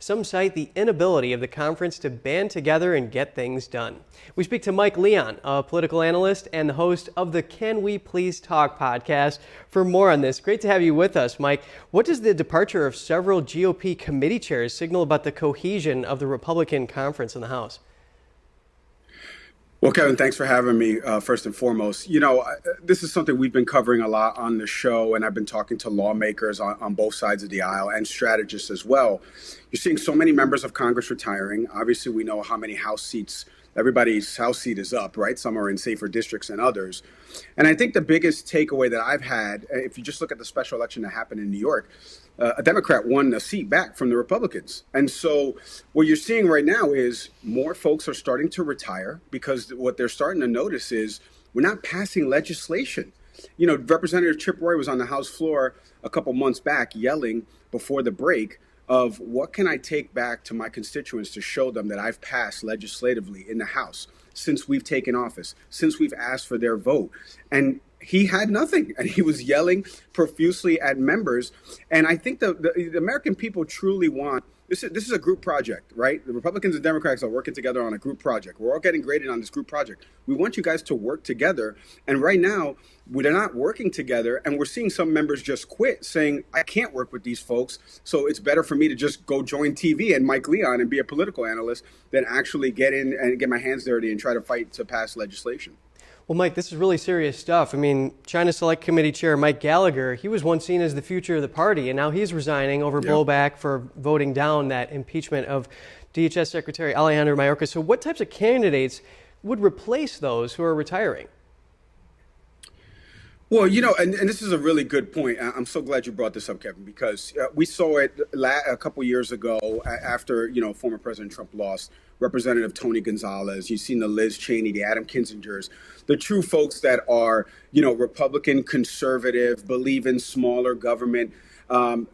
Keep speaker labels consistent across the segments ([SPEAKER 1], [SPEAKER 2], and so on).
[SPEAKER 1] Some cite the inability of the conference to band together and get things done. We speak to Mike Leon, a political analyst and the host of the Can We Please Talk podcast, for more on this. Great to have you with us, Mike. What does the departure of several GOP committee chairs signal about the cohesion of the Republican conference in the House?
[SPEAKER 2] Well, Kevin, thanks for having me, first and foremost. This is something we've been covering a lot on the show, and I've been talking to lawmakers on both sides of the aisle and strategists as well. You're seeing so many members of Congress retiring. Obviously, we know how many House seats, everybody's House seat is up, right? Some are in safer districts than others. And I think the biggest takeaway that I've had, if you just look at the special election that happened in New York, a Democrat won a seat back from the Republicans. And so what you're seeing right now is more folks are starting to retire because what they're starting to notice is we're not passing legislation. Representative Chip Roy was on the House floor a couple months back yelling before the break of what can I take back to my constituents to show them that I've passed legislatively in the House since we've taken office, since we've asked for their vote. And he had nothing, and he was yelling profusely at members. And I think the American people truly want, this is a group project, right? The Republicans and Democrats are working together on a group project. We're all getting graded on this group project. We want you guys to work together. And right now, we're not working together, and we're seeing some members just quit, saying, I can't work with these folks, so it's better for me to just go join TV and Mike Leon and be a political analyst than actually get in and get my hands dirty and try to fight to pass legislation.
[SPEAKER 1] Well, Mike, this is really serious stuff. I mean, China Select Committee Chair Mike Gallagher, he was once seen as the future of the party, and now he's resigning over blowback for voting down that impeachment of DHS Secretary Alejandro Mayorkas. So what types of candidates would replace those who are retiring?
[SPEAKER 2] Well, and this is a really good point. I'm so glad you brought this up, Kevin, because we saw it a couple years ago after, former President Trump lost. Representative Tony Gonzalez, you've seen the Liz Cheney, the Adam Kinzingers, the true folks that are, Republican, conservative, believe in smaller government.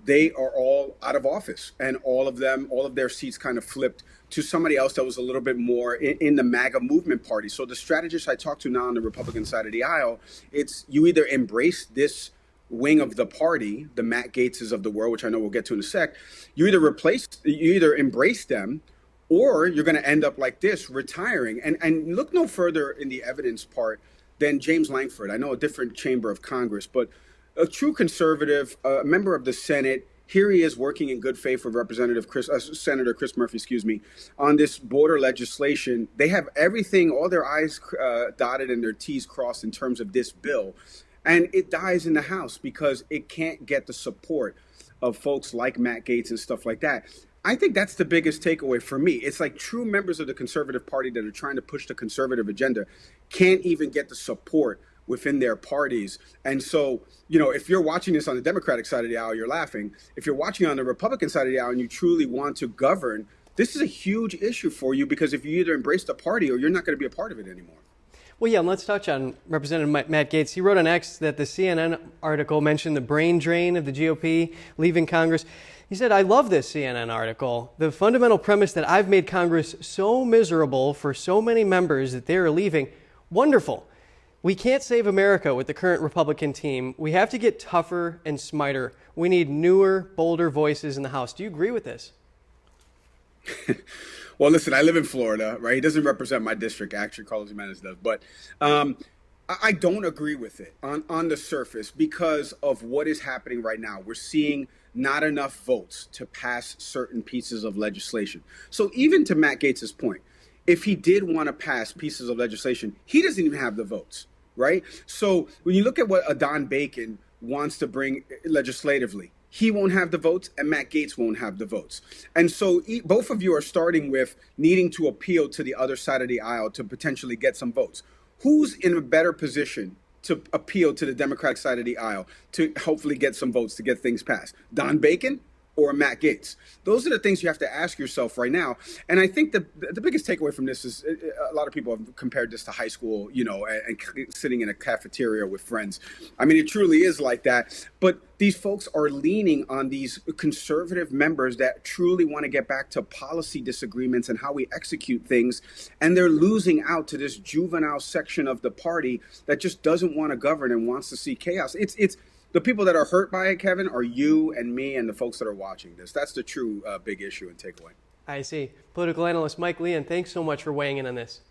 [SPEAKER 2] They are all out of office, and all of their seats kind of flipped to somebody else that was a little bit more in the MAGA movement party. So the strategists I talk to now on the Republican side of the aisle, it's you either embrace this wing of the party, the Matt Gaetzes of the world, which I know we'll get to in a sec. You either embrace them, or you're going to end up like this, retiring. And look no further in the evidence part than James Lankford. I know a different chamber of Congress, but a true conservative, a member of the Senate. Here he is working in good faith with Senator Chris Murphy, on this border legislation. They have everything, all their I's dotted and their T's crossed in terms of this bill. And it dies in the House because it can't get the support of folks like Matt Gaetz and stuff like that. I think that's the biggest takeaway for me. It's like true members of the conservative party that are trying to push the conservative agenda can't even get the support within their parties. And so, if you're watching this on the Democratic side of the aisle, you're laughing. If you're watching on the Republican side of the aisle and you truly want to govern, this is a huge issue for you, because if you either embrace the party or you're not going to be a part of it anymore.
[SPEAKER 1] Well, yeah, and let's touch on Representative Matt Gaetz. He wrote on X that the CNN article mentioned the brain drain of the GOP leaving Congress. He said, I love this CNN article. The fundamental premise that I've made Congress so miserable for so many members that they are leaving, wonderful. We can't save America with the current Republican team. We have to get tougher and smarter. We need newer, bolder voices in the House. Do you agree with this?
[SPEAKER 2] Well, listen, I live in Florida, right? He doesn't represent my district, actually, Carlos Jimenez does. But I don't agree with it on the surface because of what is happening right now. We're seeing not enough votes to pass certain pieces of legislation. So even to Matt Gaetz's point, if he did want to pass pieces of legislation, he doesn't even have the votes, right? So when you look at what Adon Bacon wants to bring legislatively, he won't have the votes and Matt Gaetz won't have the votes. And so both of you are starting with needing to appeal to the other side of the aisle to potentially get some votes. Who's in a better position to appeal to the Democratic side of the aisle to hopefully get some votes to get things passed? Don Bacon or Matt Gaetz? Those are the things you have to ask yourself right now. And I think the biggest takeaway from this is a lot of people have compared this to high school, and sitting in a cafeteria with friends. I mean, it truly is like that. But these folks are leaning on these conservative members that truly want to get back to policy disagreements and how we execute things. And they're losing out to this juvenile section of the party that just doesn't want to govern and wants to see chaos. The people that are hurt by it, Kevin, are you and me and the folks that are watching this. That's the true big issue and takeaway.
[SPEAKER 1] I see. Political analyst Mike Leon, thanks so much for weighing in on this.